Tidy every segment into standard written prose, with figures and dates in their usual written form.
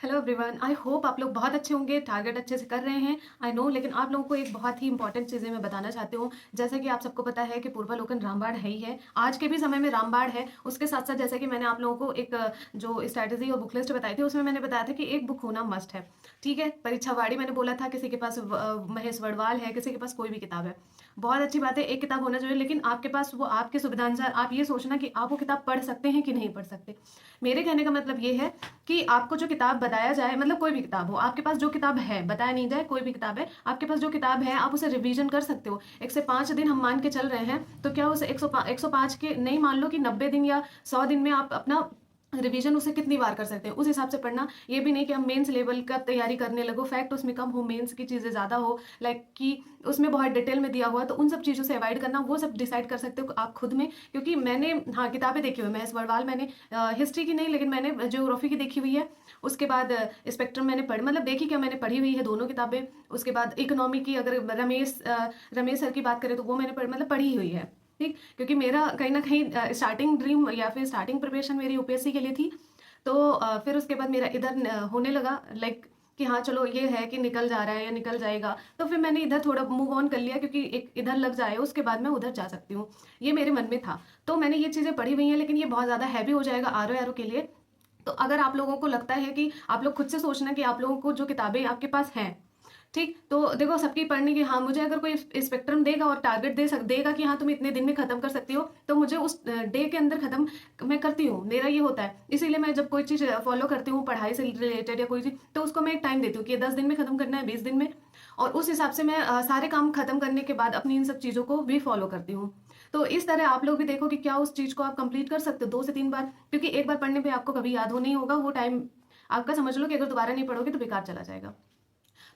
Hello everyone, I hope आप लोग बहुत अच्छे होंगे, टारगेट अच्छे से कर रहे हैं। आई नो, लेकिन आप लोगों को एक बहुत ही इंपॉर्टेंट चीज़ें मैं बताना चाहती हूँ। जैसे कि आप सबको पता है कि पूर्वालोकन रामबाण है ही है, आज के भी समय में रामबाण है। उसके साथ साथ जैसे कि मैंने आप लोगों को एक जो स्ट्रैटेजी और बुक लिस्ट बताई थी, उसमें मैंने बताया था कि एक बुक होना मस्ट है। ठीक है, परीक्षावाड़ी मैंने बोला था, किसी के पास महेश वडवाल है, किसी के पास कोई भी किताब है, बहुत अच्छी बात है, एक किताब होना चाहिए। लेकिन आपके पास वो आपके सुविधानुसार आप ये सोचना कि आप वो किताब पढ़ सकते हैं कि नहीं पढ़ सकते। मेरे कहने का मतलब ये है कि आपको जो किताब बताया जाए, मतलब कोई भी किताब हो, आपके पास जो किताब है, बताया नहीं जाए, कोई भी किताब है, आपके पास जो किताब है आप उसे रिवीजन कर सकते हो। 1 से 5 दिन हम मान के चल रहे हैं, तो क्या उसे 105 के नहीं, मान लो कि 90 दिन या 100 दिन में आप अपना रिवीजन उसे कितनी बार कर सकते हैं, उस हिसाब से पढ़ना। ये भी नहीं कि हम मेंस लेवल का तैयारी करने लगो, फैक्ट उसमें कम हो, मेंस की चीज़ें ज़्यादा हो, लाइक कि उसमें बहुत डिटेल में दिया हुआ है, तो उन सब चीज़ों से अवॉइड करना। वो सब डिसाइड कर सकते हो आप खुद में, क्योंकि मैंने, हाँ, किताबें देखी हुई है। महेश वरवाल मैंने हिस्ट्री की नहीं, लेकिन मैंने ज्योग्राफी की देखी हुई है। उसके बाद स्पेक्ट्रम मैंने पढ़, मतलब देखी क्या, मैंने पढ़ी हुई है दोनों किताबें। उसके बाद इकोनॉमी की अगर रमेश सर की बात करें तो वो मैंने मतलब पढ़ी हुई है। ठीक, क्योंकि मेरा कहीं ना कहीं स्टार्टिंग ड्रीम या फिर स्टार्टिंग प्रिपरेशन मेरी यूपीएससी के लिए थी। तो फिर उसके बाद मेरा इधर होने लगा, लाइक कि हाँ चलो ये है कि निकल जा रहा है या निकल जाएगा, तो फिर मैंने इधर थोड़ा मूव ऑन कर लिया, क्योंकि एक इधर लग जाए उसके बाद मैं उधर जा सकती हूँ, ये मेरे मन में था। तो मैंने ये चीज़ें पढ़ी हुई हैं, लेकिन ये बहुत ज़्यादा हैवी हो जाएगा आरो एरो के लिए। तो अगर आप लोगों को लगता है कि आप लोग खुद से सोचना कि आप लोगों को जो किताबें आपके पास हैं, ठीक, तो देखो सबकी पढ़ने की, हाँ, मुझे अगर कोई स्पेक्ट्रम देगा और टारगेट देगा कि हाँ तुम इतने दिन में खत्म कर सकती हो, तो मुझे उस डे के अंदर खत्म मैं करती हूँ, मेरा ये होता है। इसीलिए मैं जब कोई चीज़ फॉलो करती हूँ पढ़ाई से रिलेटेड या कोई चीज़, तो उसको मैं एक टाइम देती हूँ कि 10 दिन में खत्म करना है, 20 दिन में। और उस हिसाब से मैं सारे काम खत्म करने के बाद अपनी इन सब चीज़ों को भी फॉलो करती हूँ। तो इस तरह आप लोग भी देखो कि क्या उस चीज़ को आप कंप्लीट कर सकते हो 2 से 3 बार, क्योंकि एक बार पढ़ने पे आपको कभी याद हो नहीं होगा, वो टाइम आपका समझ लो कि अगर दोबारा नहीं पढ़ोगे तो बेकार चला जाएगा।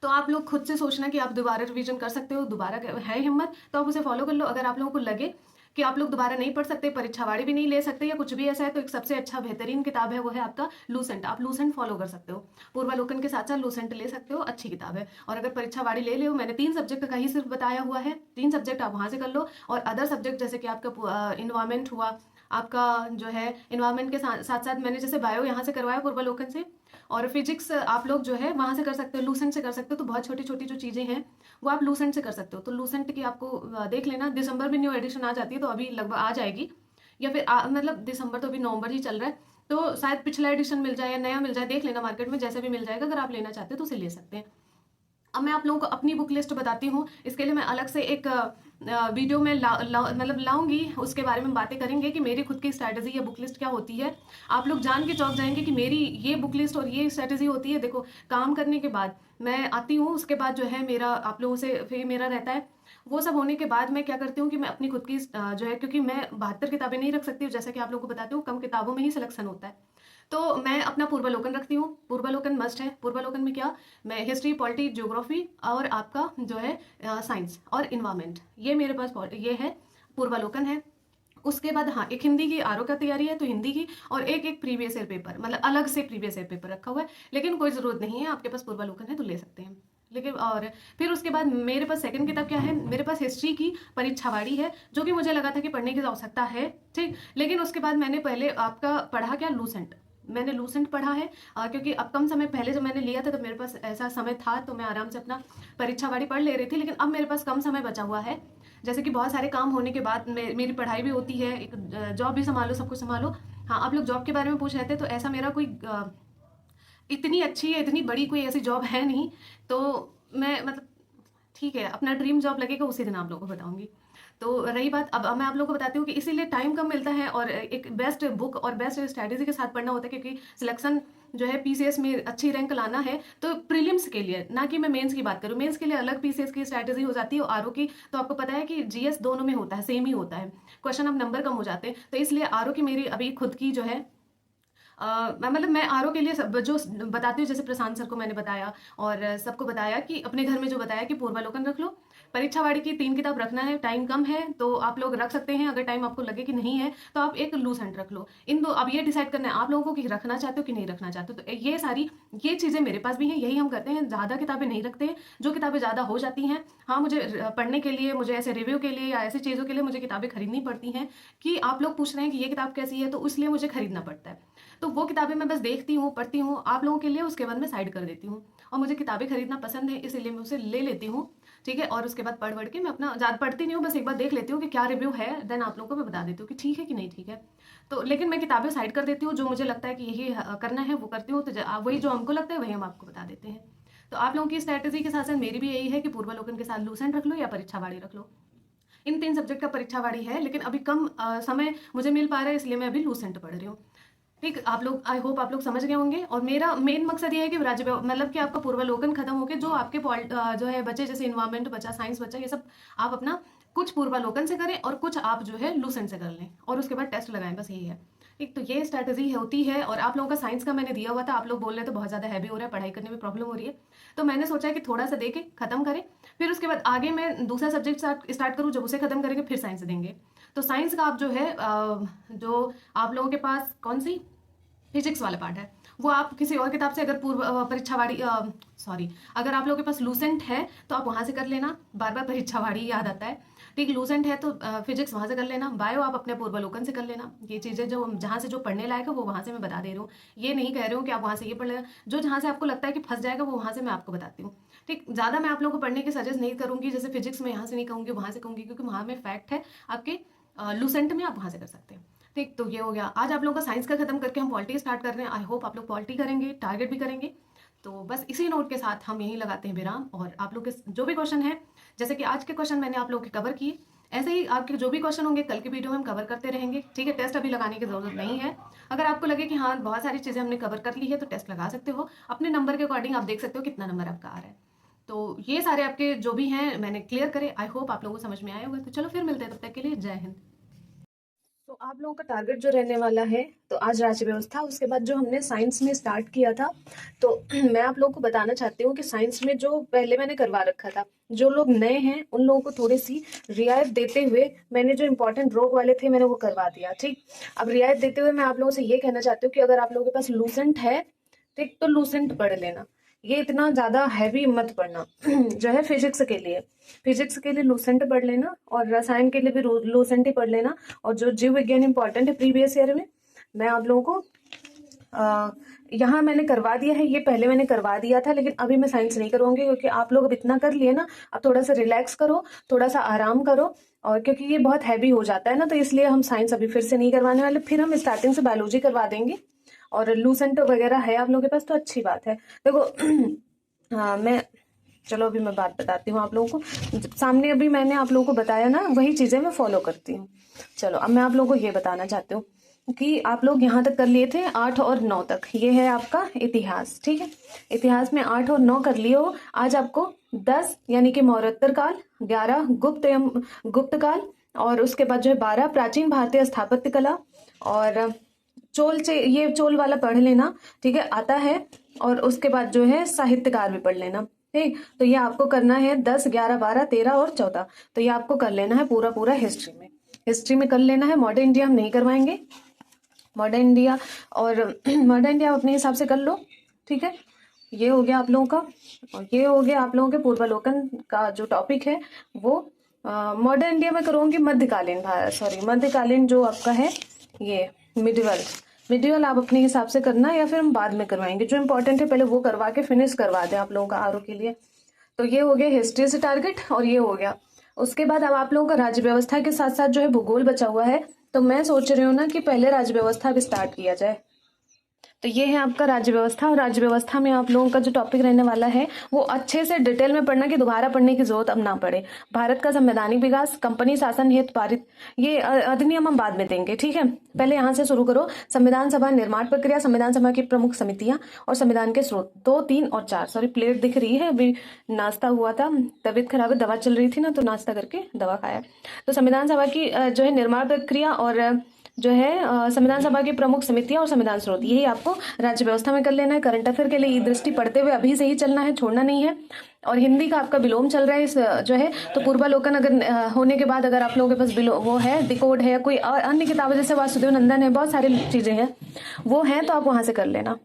तो आप लोग खुद से सोचना कि आप दोबारा रिवीजन कर सकते हो, दोबारा है हिम्मत तो आप उसे फॉलो कर लो। अगर आप लोगों को लगे कि आप लोग दोबारा नहीं पढ़ सकते, परीक्षावाड़ी भी नहीं ले सकते या कुछ भी ऐसा है, तो एक सबसे अच्छा बेहतरीन किताब है, वो है आपका लूसेंट। आप लूसेंट फॉलो कर सकते हो, पूर्वालोकन के साथ साथ लूसेंट ले सकते हो, अच्छी किताब है। और अगर परीक्षावाड़ी ले ले, मैंने 3 सब्जेक्ट का ही सिर्फ बताया हुआ है, 3 सब्जेक्ट आप वहां से कर लो। और अदर सब्जेक्ट जैसे कि आपका इन्वायरमेंट हुआ, आपका जो है इन्वायरमेंट के साथ साथ मैंने जैसे बायो यहाँ से करवाया पूर्वालोकन से, और फिजिक्स आप लोग जो है वहाँ से कर सकते हो, लूसेंट से कर सकते हो। तो बहुत छोटी छोटी जो चीज़ें हैं वो आप लूसेंट से कर सकते हो। तो लूसेंट की आपको देख लेना, दिसंबर में न्यू एडिशन आ जाती है, तो अभी लगभग आ जाएगी, या फिर मतलब दिसंबर तो अभी नवंबर ही चल रहा है, तो शायद पिछला एडिशन मिल जाए या नया मिल जाए, देख लेना मार्केट में, जैसे भी मिल जाएगा। अगर आप लेना चाहते हो तो उसे ले सकते हैं। अब मैं आप लोगों को अपनी बुक लिस्ट बताती हूँ, इसके लिए मैं अलग से एक वीडियो में मतलब लाऊंगी, उसके बारे में बातें करेंगे कि मेरी खुद की स्ट्रैटेजी या बुक लिस्ट क्या होती है। आप लोग जान के चौंक जाएंगे कि मेरी ये बुक लिस्ट और ये स्ट्रैटेजी होती है। देखो, काम करने के बाद मैं आती हूँ, उसके बाद जो है मेरा आप लोगों से फिर मेरा रहता है, वो सब होने के बाद मैं क्या करती हूँ कि मैं अपनी खुद की जो है, क्योंकि मैं 72 किताबें नहीं रख सकती, जैसा कि आप लोगों को बताती हूँ, कम किताबों में ही सिलेक्शन होता है। तो मैं अपना पूर्वालोकन रखती हूँ, पूर्वालोकन मस्ट है। पूर्वालोकन में क्या, मैं हिस्ट्री, पॉलिटी, ज्योग्राफी और आपका जो है साइंस और इन्वायरमेंट, ये मेरे पास ये है, पूर्वालोकन है। उसके बाद हाँ, एक हिंदी की आरओ का तैयारी है, तो हिंदी की, और एक प्रीवियस ईयर पेपर, मतलब अलग से प्रीवियस ईयर पेपर रखा हुआ है। लेकिन कोई ज़रूरत नहीं है, आपके पास पूर्वालोकन है तो ले सकते हैं। लेकिन और फिर उसके बाद मेरे पास सेकंड किताब क्या है, मेरे पास हिस्ट्री की परीक्षावाड़ी है, जो कि मुझे लगा था कि पढ़ने की आवश्यकता है, ठीक। लेकिन उसके बाद मैंने पहले आपका पढ़ा क्या, लूसेंट। मैंने लूसेंट पढ़ा है, क्योंकि अब कम समय पहले जब मैंने लिया था तो मेरे पास ऐसा समय था, तो मैं आराम से अपना परीक्षावाड़ी पढ़ ले रही थी। लेकिन अब मेरे पास कम समय बचा हुआ है, जैसे कि बहुत सारे काम होने के बाद मेरी पढ़ाई भी होती है, एक जॉब भी संभालो, सब कुछ संभालो। हाँ, आप लोग जॉब के बारे में पूछ रहे थे, तो ऐसा मेरा कोई इतनी अच्छी या इतनी बड़ी कोई ऐसी जॉब है नहीं। तो मैं मतलब, ठीक है, अपना ड्रीम जॉब लगेगा उसी दिन आप लोगों को बताऊंगी। तो रही बात, अब मैं आप लोगों को बताती हूँ कि इसीलिए टाइम कम मिलता है, और एक बेस्ट बुक और बेस्ट स्ट्रैटेजी के साथ पढ़ना होता है, क्योंकि सिलेक्शन जो है पीसीएस में अच्छी रैंक लाना है, तो प्रीलिम्स के लिए, ना कि मैं मेंस की बात करूँ, मेंस के लिए अलग पीसीएस की स्ट्रैटेजी हो जाती है, और आरओ की तो आपको पता है कि जीएस दोनों में होता है, सेम ही होता है, क्वेश्चन अब नंबर कम हो जाते हैं। तो इसलिए आरओ की मेरी अभी खुद की जो है मतलब मैं आरओ के लिए जो बताती हूँ, जैसे प्रशांत सर को मैंने बताया और सबको बताया कि अपने घर में जो बताया कि पूर्वालोकन रख लो, परीक्षावाड़ी की 3 किताब रखना है, टाइम कम है तो आप लोग रख सकते हैं। अगर टाइम आपको लगे कि नहीं है तो आप एक लूसेंट रख लो। इन दो, अब ये डिसाइड करना है आप लोगों को कि रखना चाहते हो कि नहीं रखना चाहते हो। तो ये चीज़ें मेरे पास भी हैं, यही हम करते हैं। ज़्यादा किताबें नहीं रखते हैं, जो किताबें ज़्यादा हो जाती हैं। हाँ, मुझे पढ़ने के लिए, मुझे ऐसे रिव्यू के लिए या ऐसी चीज़ों के लिए मुझे किताबें खरीदनी पड़ती हैं कि आप लोग पूछ रहे हैं कि ये किताब कैसी है, तो इसलिए मुझे खरीदना पड़ता है। तो वो किताबें मैं बस देखती हूँ, पढ़ती हूँ, आप लोगों के लिए उसके बाद मैं साइड कर देती हूँ। और मुझे किताबें खरीदना पसंद है, इसीलिए मैं उसे ले लेती हूँ, ठीक है। और उसके बाद पढ़ के मैं अपना ज़्यादा पढ़ती नहीं हूँ, बस एक बार देख लेती हूँ कि क्या रिव्यू है, देन आप लोगों को मैं बता देती हूँ कि ठीक है कि नहीं ठीक है। तो लेकिन मैं किताबें साइड कर देती हूँ, जो मुझे लगता है कि यही करना है वो करती हूँ। तो वही जो हमको लगता है वही हम आपको बता देते हैं। तो आप लोगों की स्ट्रैटेजी के साथ साथ मेरी भी यही है कि पूर्वालोकन के साथ लूसेंट रख लो या परीक्षावाड़ी रख लो। इन 3 सब्जेक्ट का परीक्षावाड़ी है, लेकिन अभी कम समय मुझे मिल पा रहा है, इसलिए मैं अभी लूसेंट पढ़ रही हूँ। ठीक, आप लोग, आई होप आप लोग समझ गए होंगे। और मेरा मेन मकसद ये है कि मतलब कि आपका पूर्वालोकन खत्म होकर जो आपके जो है बचे, जैसे इन्वायरमेंट बचा, साइंस बचा, ये सब आप अपना कुछ पूर्वालोकन से करें और कुछ आप जो है लूसेंट से कर लें और उसके बाद टेस्ट लगाएं, बस यही है। एक तो ये स्ट्रैटेजी होती है। और आप लोगों का साइंस का मैंने दिया हुआ था, आप लोग बोल रहे थे बहुत ज़्यादा हैवी हो रहा है, पढ़ाई करने में प्रॉब्लम हो रही है, तो मैंने सोचा कि थोड़ा सा दे के खत्म करें, फिर उसके बाद आगे मैं दूसरा सब्जेक्ट स्टार्ट करूँ, जब उसे खत्म करेंगे फिर साइंस देंगे। तो साइंस का आप जो है जो आप लोगों के पास कौन सी फिजिक्स वाला पार्ट है, वो आप किसी और किताब से, अगर परीक्षावाड़ी सॉरी, अगर आप लोगों के पास लूसेंट है तो आप वहाँ से कर लेना, बार बार परीक्षावाड़ी याद आता है। ठीक, लूसेंट है तो फिजिक्स वहाँ से कर लेना, बायो आप अपने पूर्वालोकन से कर लेना। ये चीज़ें जो जहाँ से जो पढ़ने लायक है वो वहाँ से मैं बता दे रही हूँ, ये नहीं कह रही हूँ कि आप वहाँ से ये पढ़ लेना। जो जहाँ से आपको लगता है कि फंस जाएगा वो वहाँ से मैं आपको बताती हूँ। ठीक, ज़्यादा मैं आप लोगों को पढ़ने की सजेस्ट नहीं करूँगी, जैसे फिजिक्स में यहाँ से नहीं कहूँगी, वहाँ से कहूँगी, क्योंकि वहाँ में फैक्ट है आपके लूसेंट में, आप वहाँ से कर सकते हैं। ठीक, तो ये हो गया। आज आप लोगों का साइंस का खत्म करके हम पॉलिटी स्टार्ट कर रहे हैं। आई होप आप लोग पॉलिटी करेंगे, टारगेट भी करेंगे। तो बस इसी नोट के साथ हम यहीं लगाते हैं विराम। और आप लोग के जो भी क्वेश्चन है, जैसे कि आज के क्वेश्चन मैंने आप लोगों के कवर किए, ऐसे ही आपके जो भी क्वेश्चन होंगे कल की वीडियो में हम कवर करते रहेंगे। ठीक है, टेस्ट अभी लगाने की जरूरत नहीं है। अगर आपको लगे कि हाँ बहुत सारी चीज़ें हमने कवर कर ली है तो टेस्ट लगा सकते हो, अपने नंबर के अकॉर्डिंग आप देख सकते हो कितना नंबर आपका आ रहा है। तो ये सारे आपके जो भी हैं मैंने क्लियर करे। आई होप आप लोगों को समझ में आया होगा। तो चलो फिर मिलते हैं, तब तक के लिए जय हिंद। तो आप लोगों का टारगेट जो रहने वाला है, तो आज राज्य व्यवस्था, उसके बाद जो हमने साइंस में स्टार्ट किया था, तो मैं आप लोगों को बताना चाहती हूँ कि साइंस में जो पहले मैंने करवा रखा था, जो लोग नए हैं उन लोगों को थोड़ी सी रियायत देते हुए मैंने जो इंपॉर्टेंट रोग वाले थे मैंने वो करवा दिया। ठीक, अब रियायत देते हुए मैं आप लोगों से ये कहना चाहती हूँ कि अगर आप लोगों के पास लूसेंट है, ठीक, तो लूसेंट पढ़ लेना, ये इतना ज्यादा हैवी मत पढ़ना। जो है फिजिक्स के लिए लूसेंट पढ़ लेना, और रसायन के लिए भी लूसेंट ही पढ़ लेना। और जो जीव विज्ञान इंपॉर्टेंट है प्रीवियस ईयर में, मैं आप लोगों को यहाँ मैंने करवा दिया है, ये पहले मैंने करवा दिया था, लेकिन अभी मैं साइंस नहीं करवाऊंगी, क्योंकि आप लोग अब इतना कर लिए ना, अब थोड़ा सा रिलैक्स करो, थोड़ा सा आराम करो। और क्योंकि ये बहुत हैवी हो जाता है ना, तो इसलिए हम साइंस अभी फिर से नहीं करवाने वाले, फिर हम स्टार्टिंग से बायोलॉजी करवा देंगे। और लूसेंट वगैरह है आप लोगों के पास तो अच्छी बात है। देखो हाँ, चलो अभी मैं बात बताती हूँ आप लोगों को। सामने अभी मैंने आप लोगों को बताया ना, वही चीजें मैं फॉलो करती हूँ। चलो अब मैं आप लोगों को ये बताना चाहती हूँ कि आप लोग यहाँ तक कर लिए थे 8 और 9 तक, ये है आपका इतिहास। ठीक है, इतिहास में 8 और 9 कर लिए हो। आज आपको 10 यानी कि मौर्योत्तर काल, 11 गुप्त काल, और उसके बाद जो है 12 प्राचीन भारतीय स्थापत्य कला, और ये चोल वाला पढ़ लेना, ठीक है, आता है। और उसके बाद जो है साहित्यकार भी पढ़ लेना। ठीक, तो ये आपको करना है 10, 11, 12, 13 और 14। तो ये आपको कर लेना है पूरा हिस्ट्री में कर लेना है। मॉडर्न इंडिया हम नहीं करवाएंगे, मॉडर्न इंडिया आप अपने हिसाब से कर लो। ठीक है, ये हो गया आप लोगों का, और ये हो गया आप लोगों के पूर्वालोकन का जो टॉपिक है वो मॉडर्न इंडिया में करूँगी। मध्यकालीन जो आपका है ये मिडिवल आप अपने हिसाब से करना, या फिर हम बाद में करवाएंगे। जो इंपॉर्टेंट है पहले वो करवा के फिनिश करवा दें आप लोगों का आरओ के लिए। तो ये हो गया हिस्ट्री से टारगेट, और ये हो गया। उसके बाद अब आप लोगों का राज्य व्यवस्था के साथ साथ जो है भूगोल बचा हुआ है, तो मैं सोच रही हूँ ना कि पहले राज्य व्यवस्था भी स्टार्ट किया जाए। तो ये है आपका राज्य व्यवस्था, और राज्य व्यवस्था में आप लोगों का जो टॉपिक रहने वाला है वो अच्छे से डिटेल में पढ़ना, कि दोबारा पढ़ने की जरूरत अब ना पड़े। भारत का संवैधानिक विकास, कंपनी शासन हेतु पारित ये अधिनियम हम बाद में देंगे। ठीक है, पहले यहाँ से शुरू करो। संविधान सभा निर्माण प्रक्रिया, संविधान सभा की प्रमुख समितियां और संविधान के स्रोत 2, 3 और 4। सॉरी, प्लेट दिख रही है, अभी नाश्ता हुआ था, तबीयत खराब है, दवा चल रही थी ना, तो नाश्ता करके दवा खाया। तो संविधान सभा की जो है निर्माण प्रक्रिया और जो है संविधान सभा की प्रमुख समितियां और संविधान स्रोत, यही आपको राज्य व्यवस्था में कर लेना है। करंट अफेयर के लिए ये दृष्टि पढ़ते हुए अभी से ही चलना है, छोड़ना नहीं है। और हिंदी का आपका विलोम चल रहा है इस जो है, तो पूर्वालोकन अगर होने के बाद अगर आप लोगों के पास वो है, डिकोड है, कोई अन्य किताबें जैसे वासुदेव नंदन है, बहुत सारी चीजें हैं वो हैं, तो आप वहां से कर लेना।